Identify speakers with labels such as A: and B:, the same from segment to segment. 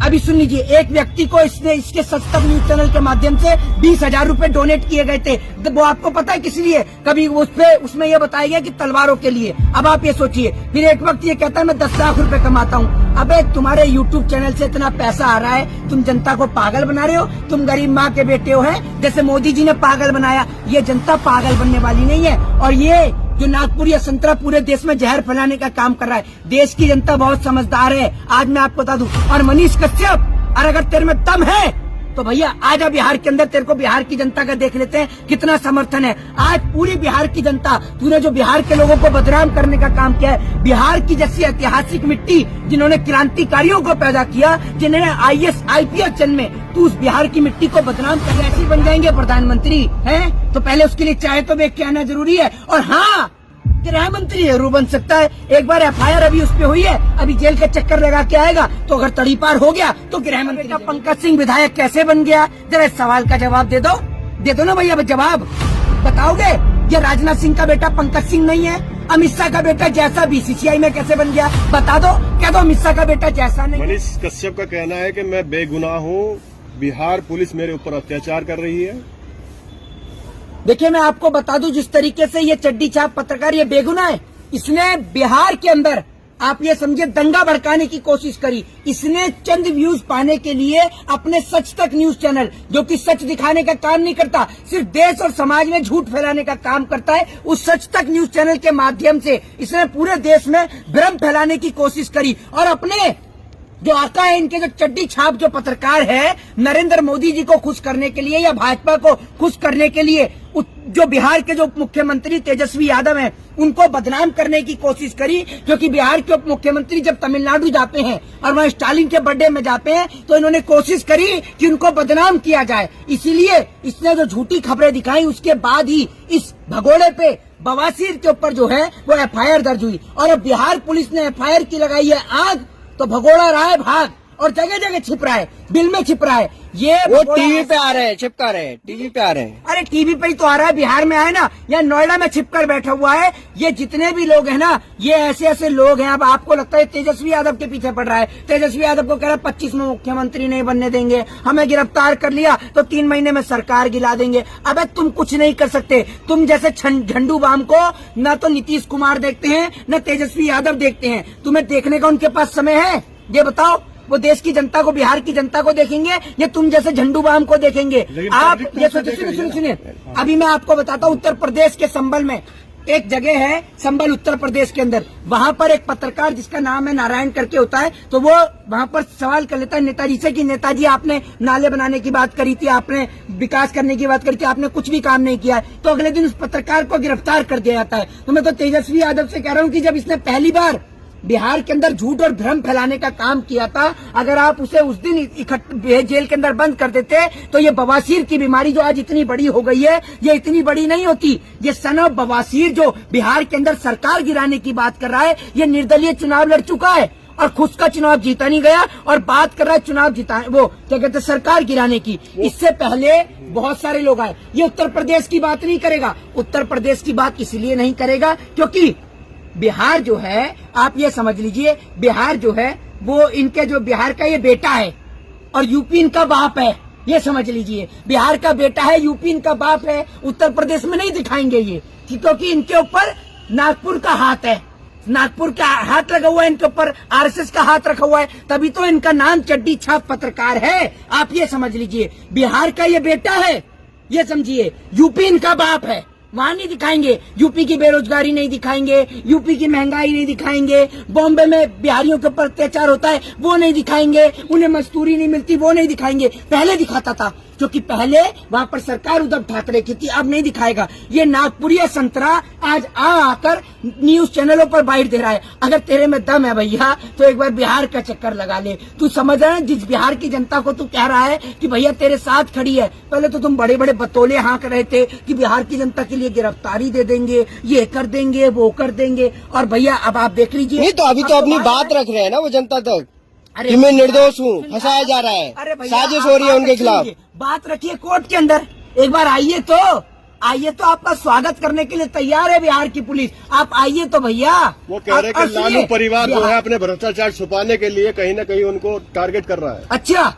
A: अभी सुन लीजिए, एक व्यक्ति को इसने इसके सच तक न्यूज चैनल के माध्यम से 20,000 रुपए डोनेट किए गए थे। तो वो आपको पता है किस लिए? कभी उसमें ये बताया गया कि तलवारों के लिए। अब आप ये सोचिए, फिर एक वक्त ये कहता है मैं 10 लाख रुपए कमाता हूँ। अबे तुम्हारे यूट्यूब चैनल से इतना पैसा आ रहा है, तुम जनता को पागल बना रहे हो। तुम गरीब माँ के बेटे हो, हैं जैसे मोदी जी ने पागल बनाया। ये जनता पागल बनने वाली नहीं है। और ये जो नागपुर या संतरा पूरे देश में जहर फैलाने का काम कर रहा है, देश की जनता बहुत समझदार है, आज मैं आपको बता दूं। और मनीष कश्यप, और अगर तेरे में दम है तो भैया आजा बिहार के अंदर, तेरे को बिहार की जनता का देख लेते हैं कितना समर्थन है। आज पूरी बिहार की जनता, तूने जो बिहार के लोगों को बदनाम करने का काम किया है, बिहार की जैसी ऐतिहासिक मिट्टी जिन्होंने क्रांतिकारियों को पैदा किया, जिन्होंने IAS IPS जन्मे, तू उस बिहार की मिट्टी को बदनाम कर, ऐसे बन जाएंगे प्रधानमंत्री हैं? तो पहले उसके लिए चाय तो देख के आना जरूरी है। और हाँ, गृह मंत्री जरूर बन सकता है। एक बार FIR अभी उस पे हुई है, अभी जेल के चक्कर लगा के आएगा, तो अगर तड़ीपार हो गया तो गृह मंत्री। पंकज सिंह विधायक कैसे बन गया? जरा इस सवाल का जवाब दे दो ना भैया, जवाब बताओगे? ये राजनाथ सिंह का बेटा पंकज सिंह नहीं है? अमित शाह का बेटा जैसा BCCI में कैसे बन गया? बता दो। क्या दो अमित शाह का बेटा जैसा नहीं?
B: मनीष कश्यप का कहना है कि मैं बेगुनाह हूँ, बिहार पुलिस मेरे ऊपर अत्याचार कर रही है।
A: देखिए, मैं आपको बता दूं, जिस तरीके से ये चड्डी छाप पत्रकार ये बेगुनाह है, इसने बिहार के अंदर आप ये समझिए दंगा भड़काने की कोशिश करी। इसने चंद व्यूज पाने के लिए अपने सच तक न्यूज चैनल, जो कि सच दिखाने का काम नहीं करता, सिर्फ देश और समाज में झूठ फैलाने का काम करता है, उस सच तक न्यूज चैनल के माध्यम से इसने पूरे देश में भ्रम फैलाने की कोशिश करी। और अपने जो आका है, इनके जो चड्डी छाप जो पत्रकार है, नरेंद्र मोदी जी को खुश करने के लिए या भाजपा को खुश करने के लिए जो बिहार के जो मुख्यमंत्री तेजस्वी यादव हैं, उनको बदनाम करने की कोशिश करी। क्योंकि बिहार के उप मुख्यमंत्री जब तमिलनाडु जाते हैं और वहाँ स्टालिन के बर्थडे में जाते हैं, तो इन्होंने कोशिश करी कि उनको बदनाम किया जाए। इसीलिए इसने जो झूठी खबरें दिखाई, उसके बाद ही इस भगोड़े पे बवासीर के ऊपर जो है वो FIR दर्ज हुई। और अब बिहार पुलिस ने FIR की लगाई है आग, तो भगोड़ा रहा है भाग, और जगह जगह छिप रहा है, बिल में छिप रहा है। ये
C: वो टीवी पे आ रहे हैं, चिपका रहे हैं, टीवी पे आ रहे हैं।
A: अरे टीवी पे ही तो आ रहा है, बिहार में आए ना, या नोएडा में छिपकर बैठा हुआ है। ये जितने भी लोग हैं ना, ये ऐसे ऐसे लोग हैं। अब आपको लगता है तेजस्वी यादव के पीछे पड़ रहा है, तेजस्वी यादव को कह रहा है 25 में मुख्यमंत्री नहीं बनने देंगे, हमें गिरफ्तार कर लिया तो 3 महीने में सरकार गिरा देंगे। अबे तुम कुछ नहीं कर सकते। तुम जैसे झंडू बाम को न तो नीतीश कुमार देखते हैं, न तेजस्वी यादव देखते हैं। तुम्हें देखने का उनके पास समय है? ये बताओ, वो देश की जनता को, बिहार की जनता को देखेंगे या तुम जैसे झंडू बाम को देखेंगे? आप ये सोचिए, सुनिए, अभी मैं आपको बताता हूँ, उत्तर प्रदेश के संबल में एक जगह है, संबल उत्तर प्रदेश के अंदर, वहां पर एक पत्रकार जिसका नाम है नारायण करके होता है, तो वो वहां पर सवाल कर लेता है नेताजी से कि नेताजी आपने नाले बनाने की बात करी थी, आपने विकास करने की बात करी थी, आपने कुछ भी काम नहीं किया। तो अगले दिन उस पत्रकार को गिरफ्तार कर दिया जाता है। तो मैं तो तेजस्वी यादव से कह रहा हूँ कि जब इसने पहली बार बिहार के अंदर झूठ और भ्रम फैलाने का काम किया था, अगर आप उसे उस दिन जेल के अंदर बंद कर देते, तो ये बवासीर की बीमारी जो आज इतनी बड़ी हो गई है, ये इतनी बड़ी नहीं होती। ये सन ऑफ बवासीर जो बिहार के अंदर सरकार गिराने की बात कर रहा है, ये निर्दलीय चुनाव लड़ चुका है और खुद का चुनाव जीता नहीं गया, और बात कर रहा है चुनाव जीता, वो क्या कहते हैं, सरकार गिराने की। इससे पहले बहुत सारे लोग आए। ये उत्तर प्रदेश की बात नहीं करेगा। उत्तर प्रदेश की बात इसलिए नहीं करेगा क्योंकि बिहार जो है, आप ये समझ लीजिए, बिहार जो है वो इनके जो बिहार का ये बेटा है और यूपी इनका बाप है। ये समझ लीजिए, बिहार का बेटा है, यूपी इनका बाप है। उत्तर प्रदेश में नहीं दिखाएंगे ये, क्योंकि इनके ऊपर नागपुर का हाथ है, नागपुर का हाथ लगा हुआ है, इनके ऊपर RSS का हाथ रखा हुआ है, तभी तो इनका नाम चड्डी छाप पत्रकार है। आप ये समझ लीजिए, बिहार का ये बेटा है, ये समझिए, यूपी इनका बाप है। वहां नहीं दिखाएंगे, यूपी की बेरोजगारी नहीं दिखाएंगे, यूपी की महंगाई नहीं दिखाएंगे, बॉम्बे में बिहारियों के ऊपर अत्याचार होता है वो नहीं दिखाएंगे, उन्हें मजदूरी नहीं मिलती वो नहीं दिखाएंगे। पहले दिखाता था, क्योंकि पहले वहां पर सरकार उद्धव ठाकरे की थी, अब नहीं दिखाएगा। ये नागपुरिया संतरा आज आकर न्यूज चैनलों पर बाइट दे रहा है। अगर तेरे में दम है भैया, तो एक बार बिहार का चक्कर लगा ले। तू समझ रहा है, जिस बिहार की जनता को तू कह रहा है कि भैया तेरे साथ खड़ी है, पहले तो तुम बड़े बड़े बतौले हाँक रहे थे कि बिहार की जनता के लिए गिरफ्तारी दे देंगे, ये कर देंगे, वो कर देंगे, और भैया अब आप देख लीजिए।
C: नहीं तो अभी तो अपनी बात रख रहे हैं ना वो जनता तक, कि मैं निर्दोष हूँ, फंसाया जा रहा है, साजिश हो रही है उनके खिलाफ।
A: बात रखिए कोर्ट के अंदर, एक बार आइए तो आइए तो आपका स्वागत करने के लिए तैयार है बिहार की पुलिस। आप आइए तो भैया।
B: वो कह रहे हैं कि लालू परिवार जो है अपने भ्रष्टाचार छुपाने के लिए कहीं न कहीं उनको टारगेट कर रहा है।
A: अच्छा,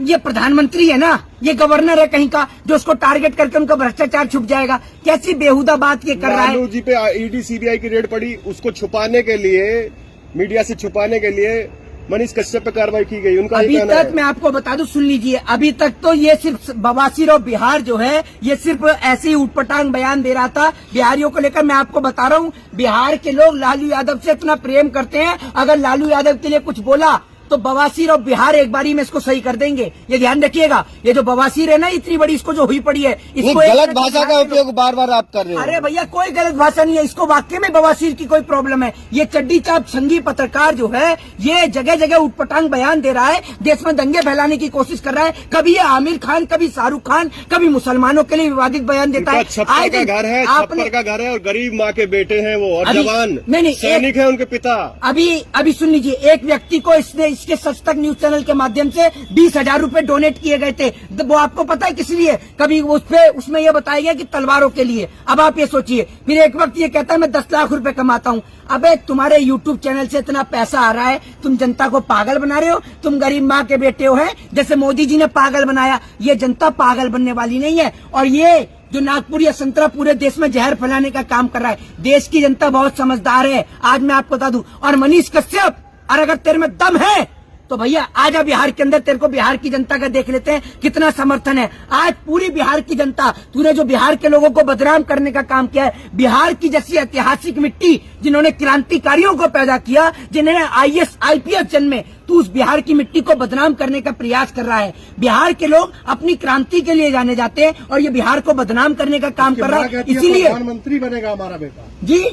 A: ये प्रधानमंत्री है ना, ये गवर्नर है कहीं का, जो उसको टारगेट करके उनका भ्रष्टाचार छुप जाएगा। कैसी बेहुदा बात ये कर रहा है।
B: लालू जी पे ईडी सीबीआई की रेड पड़ी, उसको छुपाने के लिए, मीडिया से छुपाने के लिए मनीष कश्यप पे कार्रवाई की गई। उनका
A: अभी तक मैं आपको बता दूं, सुन लीजिए, अभी तक तो ये सिर्फ बवासीर और बिहार जो है ये सिर्फ ऐसे ही उटपटांग बयान दे रहा था बिहारियों को लेकर। मैं आपको बता रहा हूं, बिहार के लोग लालू यादव से इतना प्रेम करते हैं, अगर लालू यादव के लिए कुछ बोला तो बवासीर और बिहार एक बारी में इसको सही कर देंगे। ये ध्यान रखिएगा। ये जो बवासीर है ना इतनी बड़ी, इसको जो हुई पड़ी है, इसको
C: गलत भाषा का उपयोग बार बार आप कर रहे हो।
A: अरे भैया कोई गलत भाषा नहीं है, इसको वाकई में बवासीर की कोई प्रॉब्लम है। ये चड्डी चाप संघी पत्रकार जो है ये जगह जगह उटपटांग बयान दे रहा है, देश में दंगे फैलाने की कोशिश कर रहा है। कभी ये आमिर खान, कभी शाहरुख खान, कभी मुसलमानों के लिए विवादित बयान देता है।
B: छप्पर का घर है, छप्पर का घर है और गरीब माँ के बेटे हैं वो, और जवान
A: नहीं
B: सैनिक है उनके पिता।
A: अभी सुन लीजिए, एक व्यक्ति को इसके सच तक न्यूज चैनल के माध्यम से 20,000 रुपए डोनेट किए गए थे। वो आपको पता है किस लिए? कभी उसमें यह बताया गया कि तलवारों के लिए। अब आप ये सोचिए, फिर एक वक्त ये कहता है मैं 10 लाख रुपए कमाता हूँ। अबे तुम्हारे यूट्यूब चैनल से इतना पैसा आ रहा है, तुम जनता को पागल बना रहे हो। तुम गरीब माँ के बेटे हो, है जैसे मोदी जी ने पागल बनाया। ये जनता पागल बनने वाली नहीं है। और ये जो नागपुर या संतरा पूरे देश में जहर फैलाने का काम कर रहा है, देश की जनता बहुत समझदार है, आज मैं आपको बता दूं। और मनीष कश्यप, और अगर तेरे में दम है तो भैया आजा बिहार के अंदर, तेरे को बिहार की जनता का देख लेते हैं कितना समर्थन है। आज पूरी बिहार की जनता, तूने जो बिहार के लोगों को बदनाम करने का काम किया है, बिहार की जैसी ऐतिहासिक मिट्टी जिन्होंने क्रांतिकारियों को पैदा किया, जिन्होंने IAS IPS जन्मे, तू उस बिहार की मिट्टी को बदनाम करने का प्रयास कर रहा है। बिहार के लोग अपनी क्रांति के लिए जाने जाते हैं और ये बिहार को बदनाम करने का काम कर रहा है। इसीलिए
D: प्रधानमंत्री बनेगा हमारा बेटा
A: जी,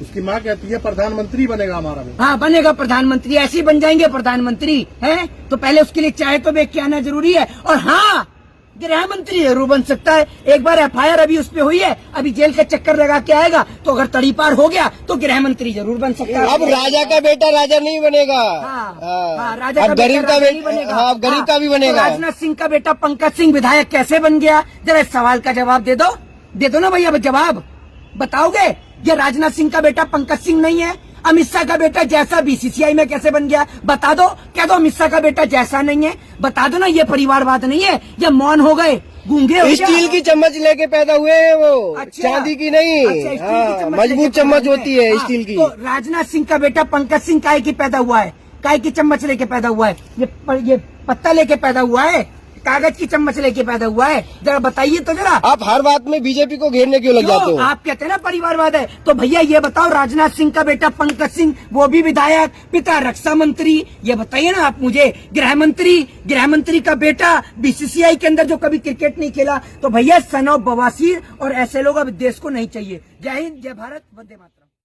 D: उसकी माँ कहती है प्रधानमंत्री बनेगा हमारा बेटा।
A: हाँ बनेगा प्रधानमंत्री, ऐसे ही बन जाएंगे प्रधानमंत्री है। तो पहले उसके लिए चाय तो बेच के आना जरूरी है। और हाँ, गृह मंत्री जरूर बन सकता है। एक बार FIR अभी उस पे हुई है, अभी जेल का चक्कर लगा के आएगा, तो अगर तड़ी पार हो गया तो गृह मंत्री जरूर बन सकता है।
C: अब राजा का बेटा राजा नहीं बनेगा।
A: राजा का
C: गरीब का
A: बेटा
C: बनेगा। हाँ, गरीब का भी बनेगा।
A: तो राजनाथ सिंह का बेटा पंकज सिंह विधायक कैसे बन गया? जरा इस सवाल का जवाब दे दो ना भैया, जवाब बताओगे? ये राजनाथ सिंह का बेटा पंकज सिंह नहीं है? अमित शाह का बेटा जैसा BCCI में कैसे बन गया? बता दो। कह दो अमित शाह का बेटा जैसा नहीं है, बता दो ना। ये परिवारवाद नहीं है, ये मौन हो गए, गूंगे हो गए।
C: स्टील की चम्मच लेके पैदा हुए हैं वो।
A: अच्छा,
C: चांदी की नहीं।
A: अच्छा,
C: मजबूत चम्मच होती है स्टील की।
A: तो राजनाथ सिंह का बेटा पंकज सिंह काय की पैदा हुआ है? काय की चम्मच लेके पैदा हुआ है? ये पत्ता लेके पैदा हुआ है? कागज की चम्मच लेके पैदा हुआ है? जरा बताइए तो जरा।
C: आप हर बात में बीजेपी को घेरने क्यों लग जाते हो?
A: आप कहते हैं ना परिवारवाद है, तो भैया ये बताओ, राजनाथ सिंह का बेटा पंकज सिंह, वो भी विधायक, पिता रक्षा मंत्री, ये बताइए ना आप मुझे। गृह मंत्री का बेटा BCCI के अंदर जो कभी क्रिकेट नहीं खेला। तो भैया सन ऑफ बवासीर और ऐसे लोग अब देश को नहीं चाहिए। जय हिंद, जय भारत, वंदे मातरम।